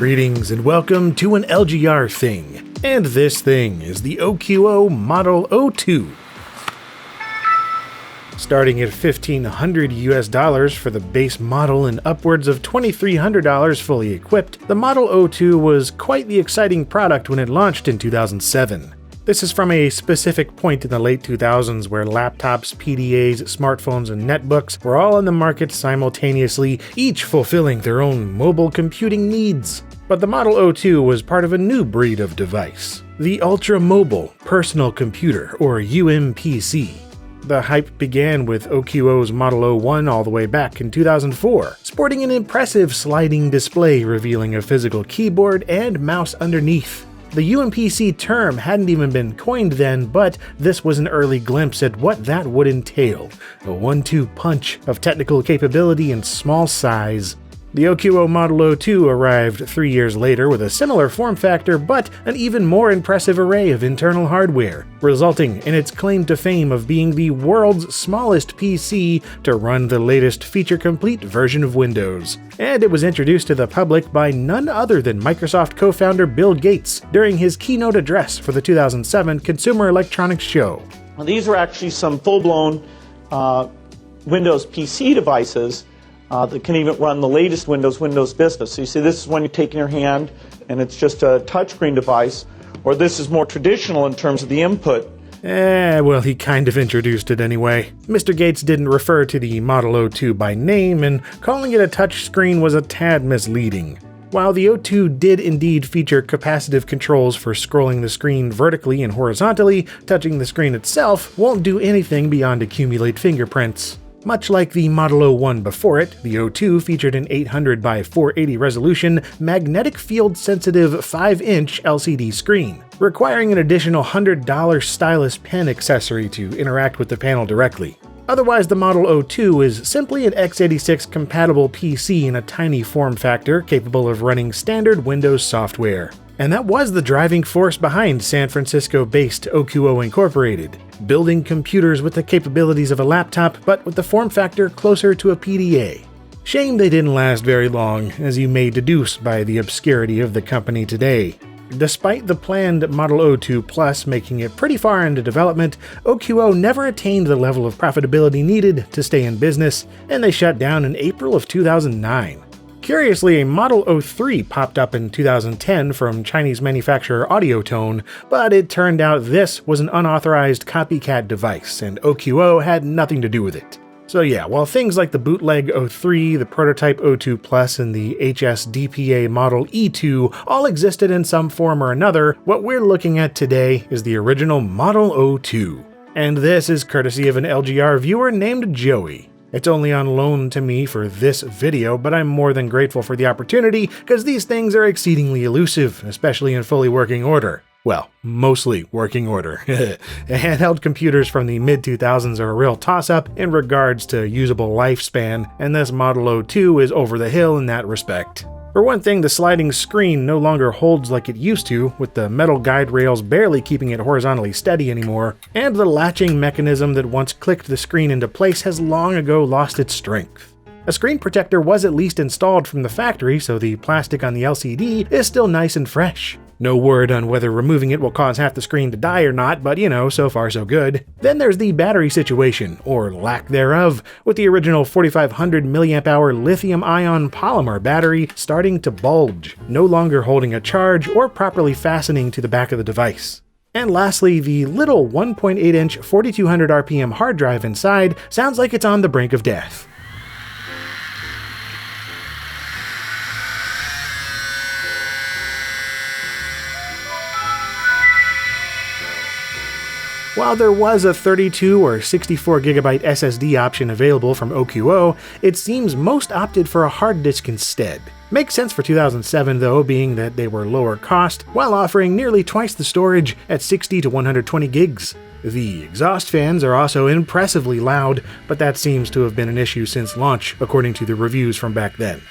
Greetings and welcome to an LGR thing, and this thing is the OQO Model 02. Starting at $1,500 US for the base model and upwards of $2,300 fully equipped, the Model 02 was quite the exciting product when it launched in 2007. This is from a specific point in the late 2000s where laptops, PDAs, smartphones, and netbooks were all in the market simultaneously, each fulfilling their own mobile computing needs. But the Model 02 was part of a new breed of device, the Ultra Mobile Personal Computer, or UMPC. The hype began with OQO's Model 01 all the way back in 2004, sporting an impressive sliding display revealing a physical keyboard and mouse underneath. The UMPC term hadn't even been coined then, but this was an early glimpse at what that would entail, a 1-2 punch of technical capability and small size. The OQO Model 02 arrived 3 years later with a similar form factor but an even more impressive array of internal hardware, resulting in its claim to fame of being the world's smallest PC to run the latest feature-complete version of Windows. And it was introduced to the public by none other than Microsoft co-founder Bill Gates during his keynote address for the 2007 Consumer Electronics Show. Well, these are actually some full-blown Windows PC devices that can even run the latest Windows Vista. So you see, this is when you take in your hand and it's just a touchscreen device, or this is more traditional in terms of the input. Well, he kind of introduced it anyway. Mr. Gates didn't refer to the Model 02 by name, and calling it a touchscreen was a tad misleading. While the 02 did indeed feature capacitive controls for scrolling the screen vertically and horizontally, touching the screen itself won't do anything beyond accumulate fingerprints. Much like the Model 01 before it, the 02 featured an 800 by 480 resolution, magnetic field-sensitive 5-inch LCD screen, requiring an additional $100 stylus pen accessory to interact with the panel directly. Otherwise, the Model 02 is simply an x86 compatible PC in a tiny form factor capable of running standard Windows software. And that was the driving force behind San Francisco-based OQO Incorporated, building computers with the capabilities of a laptop but with the form factor closer to a PDA. Shame they didn't last very long, as you may deduce by the obscurity of the company today. Despite the planned Model 02 Plus making it pretty far into development, OQO never attained the level of profitability needed to stay in business, and they shut down in April of 2009. Curiously, a Model 03 popped up in 2010 from Chinese manufacturer Audiotone, but it turned out this was an unauthorized copycat device, and OQO had nothing to do with it. So yeah, while things like the bootleg 03, the prototype 02 Plus, and the HSDPA Model E2 all existed in some form or another, what we're looking at today is the original Model 02. And this is courtesy of an LGR viewer named Joey. It's only on loan to me for this video, but I'm more than grateful for the opportunity because these things are exceedingly elusive, especially in fully working order. Well, mostly working order. Handheld computers from the mid-2000s are a real toss-up in regards to usable lifespan, and this Model 02 is over the hill in that respect. For one thing, the sliding screen no longer holds like it used to, with the metal guide rails barely keeping it horizontally steady anymore, and the latching mechanism that once clicked the screen into place has long ago lost its strength. A screen protector was at least installed from the factory, so the plastic on the LCD is still nice and fresh. No word on whether removing it will cause half the screen to die or not, but so far so good. Then there's the battery situation, or lack thereof, with the original 4500 mAh lithium-ion polymer battery starting to bulge, no longer holding a charge or properly fastening to the back of the device. And lastly, the little 1.8-inch 4200 RPM hard drive inside sounds like it's on the brink of death. While there was a 32 or 64GB SSD option available from OQO, it seems most opted for a hard disk instead. Makes sense for 2007 though, being that they were lower cost, while offering nearly twice the storage at 60 to 120 gigs. The exhaust fans are also impressively loud, but that seems to have been an issue since launch, according to the reviews from back then.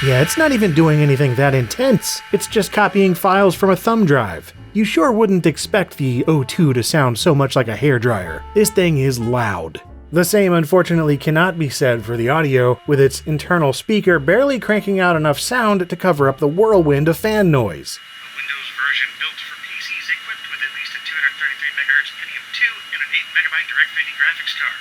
Yeah, it's not even doing anything that intense. It's just copying files from a thumb drive. You sure wouldn't expect the 02 to sound so much like a hairdryer. This thing is loud. The same unfortunately cannot be said for the audio, with its internal speaker barely cranking out enough sound to cover up the whirlwind of fan noise. A Windows version built for PCs equipped with at least a 233 MHz Pentium 2 and an 8MB direct feeding graphics card.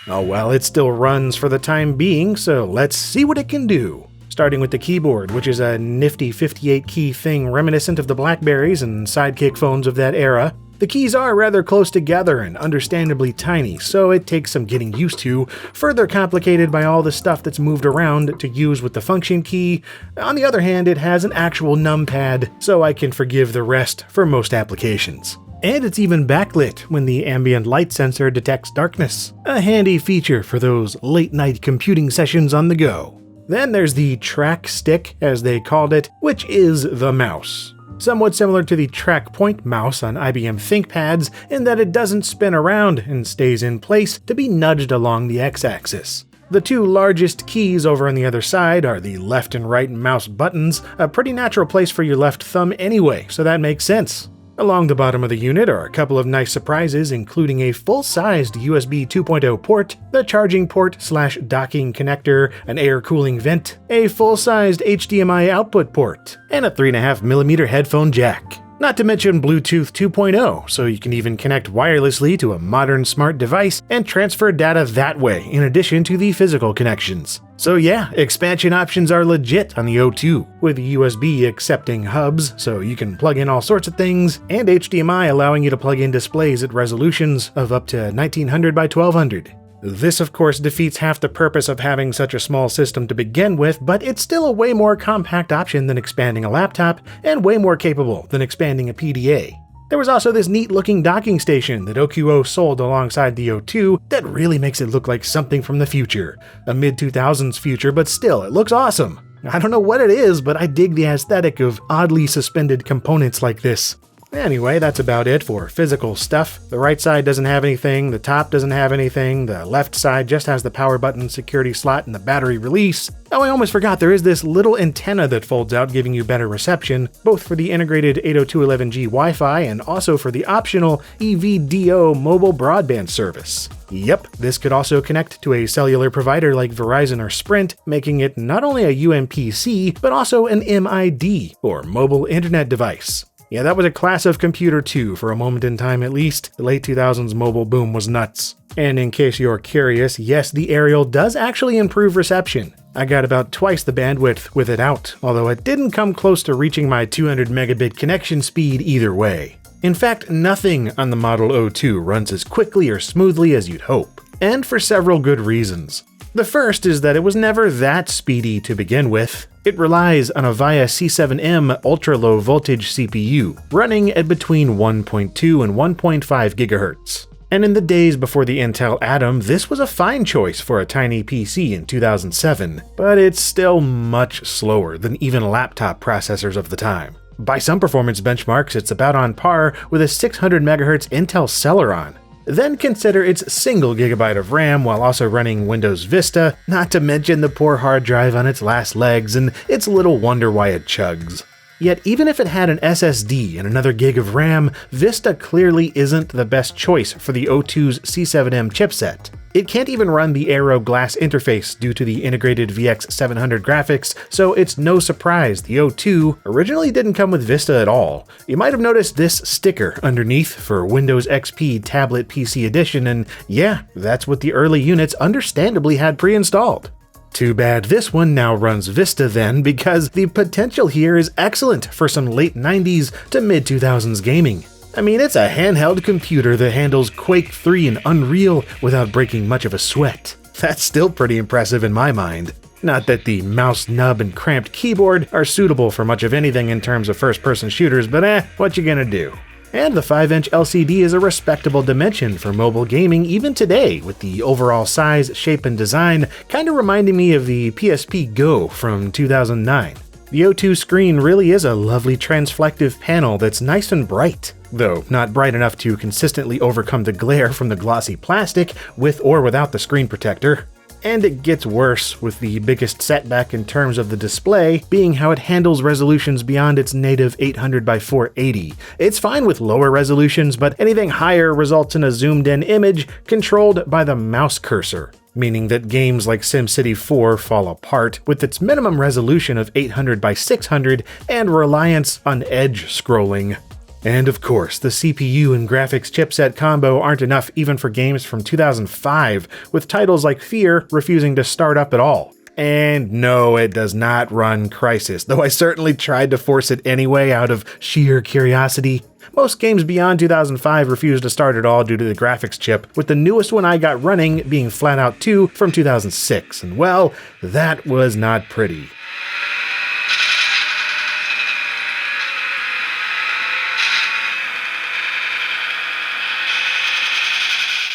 Oh well, it still runs for the time being, so let's see what it can do. Starting with the keyboard, which is a nifty 58-key thing reminiscent of the Blackberries and Sidekick phones of that era. The keys are rather close together and understandably tiny, so it takes some getting used to, further complicated by all the stuff that's moved around to use with the function key. On the other hand, it has an actual numpad, so I can forgive the rest for most applications. And it's even backlit when the ambient light sensor detects darkness, a handy feature for those late-night computing sessions on the go. Then there's the track stick, as they called it, which is the mouse. Somewhat similar to the TrackPoint mouse on IBM ThinkPads in that it doesn't spin around and stays in place to be nudged along the x-axis. The two largest keys over on the other side are the left and right mouse buttons, a pretty natural place for your left thumb anyway, so that makes sense. Along the bottom of the unit are a couple of nice surprises, including a full-sized USB 2.0 port, the charging port/docking connector, an air cooling vent, a full-sized HDMI output port, and a 3.5mm headphone jack. Not to mention Bluetooth 2.0, so you can even connect wirelessly to a modern smart device and transfer data that way, in addition to the physical connections. So yeah, expansion options are legit on the O2, with USB accepting hubs, so you can plug in all sorts of things, and HDMI allowing you to plug in displays at resolutions of up to 1900 by 1200. This of course defeats half the purpose of having such a small system to begin with, but it's still a way more compact option than expanding a laptop, and way more capable than expanding a PDA. There was also this neat looking docking station that OQO sold alongside the O2 that really makes it look like something from the future. A mid-2000s future, but still, it looks awesome. I don't know what it is, but I dig the aesthetic of oddly suspended components like this. Anyway, that's about it for physical stuff. The right side doesn't have anything, the top doesn't have anything, the left side just has the power button, security slot, and the battery release. Oh, I almost forgot there is this little antenna that folds out giving you better reception, both for the integrated 802.11g Wi-Fi and also for the optional EVDO mobile broadband service. Yep, this could also connect to a cellular provider like Verizon or Sprint, making it not only a UMPC, but also an MID, or mobile internet device. Yeah, that was a class of computer too, for a moment in time at least. The late 2000s mobile boom was nuts. And in case you're curious, yes, the Aerial does actually improve reception. I got about twice the bandwidth with it out, although it didn't come close to reaching my 200 megabit connection speed either way. In fact, nothing on the Model O2 runs as quickly or smoothly as you'd hope, and for several good reasons. The first is that it was never that speedy to begin with. It relies on a VIA C7M ultra-low voltage CPU, running at between 1.2 and 1.5 GHz. And in the days before the Intel Atom, this was a fine choice for a tiny PC in 2007, but it's still much slower than even laptop processors of the time. By some performance benchmarks, it's about on par with a 600 MHz Intel Celeron. Then consider its single gigabyte of RAM while also running Windows Vista, not to mention the poor hard drive on its last legs, and it's little wonder why it chugs. Yet even if it had an SSD and another gig of RAM, Vista clearly isn't the best choice for the O2's C7M chipset. It can't even run the Aero Glass interface due to the integrated VX700 graphics, so it's no surprise the O2 originally didn't come with Vista at all. You might have noticed this sticker underneath for Windows XP Tablet PC Edition, and yeah, that's what the early units understandably had pre-installed. Too bad this one now runs Vista then, because the potential here is excellent for some late 90s to mid 2000s gaming. I mean, it's a handheld computer that handles Quake 3 and Unreal without breaking much of a sweat. That's still pretty impressive in my mind. Not that the mouse nub and cramped keyboard are suitable for much of anything in terms of first-person shooters, but what you gonna do? And the 5-inch LCD is a respectable dimension for mobile gaming even today, with the overall size, shape, and design kinda reminding me of the PSP Go from 2009. The O2 screen really is a lovely transflective panel that's nice and bright, though not bright enough to consistently overcome the glare from the glossy plastic with or without the screen protector. And it gets worse, with the biggest setback in terms of the display being how it handles resolutions beyond its native 800 by 480. It's fine with lower resolutions, but anything higher results in a zoomed-in image controlled by the mouse cursor, meaning that games like SimCity 4 fall apart with its minimum resolution of 800 by 600 and reliance on edge scrolling. And of course, the CPU and graphics chipset combo aren't enough even for games from 2005, with titles like Fear refusing to start up at all. And no, it does not run Crysis, though I certainly tried to force it anyway out of sheer curiosity. Most games beyond 2005 refuse to start at all due to the graphics chip, with the newest one I got running being Flatout 2 from 2006, and well, that was not pretty.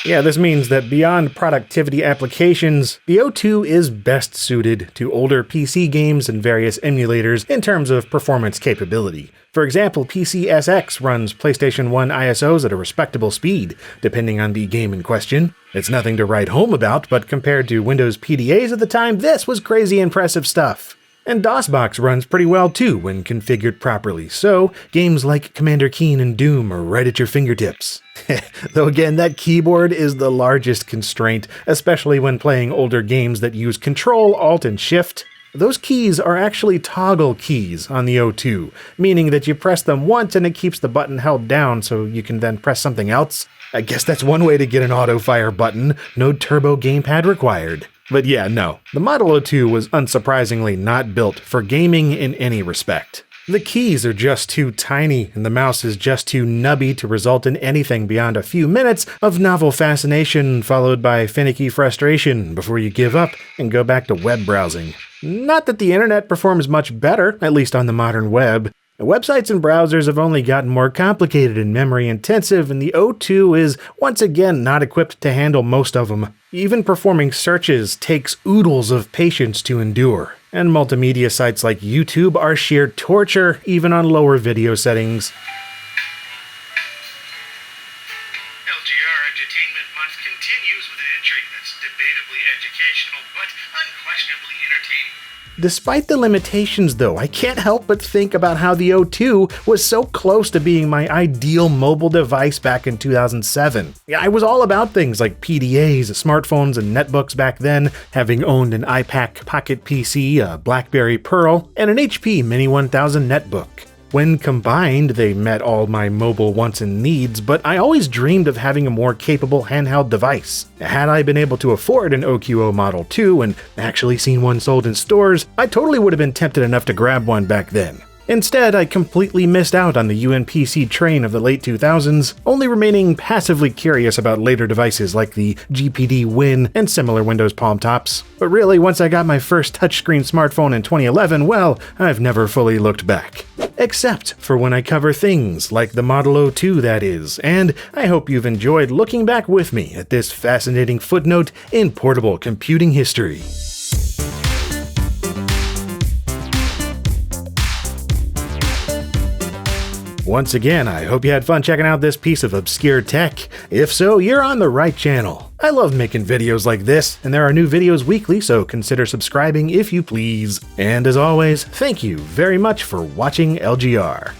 Yeah, this means that beyond productivity applications, the O2 is best suited to older PC games and various emulators in terms of performance capability. For example, PCSX runs PlayStation 1 ISOs at a respectable speed, depending on the game in question. It's nothing to write home about, but compared to Windows PDAs at the time, this was crazy impressive stuff. And DOSBox runs pretty well too when configured properly, so games like Commander Keen and Doom are right at your fingertips. Though again, that keyboard is the largest constraint, especially when playing older games that use Control, Alt, and Shift. Those keys are actually toggle keys on the O2, meaning that you press them once and it keeps the button held down so you can then press something else. I guess that's one way to get an auto-fire button, no turbo gamepad required. But yeah, no, the Model O2 was unsurprisingly not built for gaming in any respect. The keys are just too tiny, and the mouse is just too nubby to result in anything beyond a few minutes of novel fascination followed by finicky frustration before you give up and go back to web browsing. Not that the internet performs much better, at least on the modern web. Websites and browsers have only gotten more complicated and memory intensive, and the O2 is once again not equipped to handle most of them. Even performing searches takes oodles of patience to endure, and multimedia sites like YouTube are sheer torture even on lower video settings. LGR Edutainment Month continues with an entry that's debatably educational but unquestionably entertaining. Despite the limitations though, I can't help but think about how the O2 was so close to being my ideal mobile device back in 2007. I was all about things like PDAs, smartphones, and netbooks back then, having owned an iPac Pocket PC, a BlackBerry Pearl, and an HP Mini 1000 netbook. When combined, they met all my mobile wants and needs, but I always dreamed of having a more capable handheld device. Had I been able to afford an OQO Model 2 and actually seen one sold in stores, I totally would have been tempted enough to grab one back then. Instead, I completely missed out on the UNPC train of the late 2000s, only remaining passively curious about later devices like the GPD Win and similar Windows Palm Tops. But really, once I got my first touchscreen smartphone in 2011, well, I've never fully looked back. Except for when I cover things like the Model O2, that is, and I hope you've enjoyed looking back with me at this fascinating footnote in portable computing history. Once again, I hope you had fun checking out this piece of obscure tech. If so, you're on the right channel. I love making videos like this, and there are new videos weekly, so consider subscribing if you please. And as always, thank you very much for watching LGR.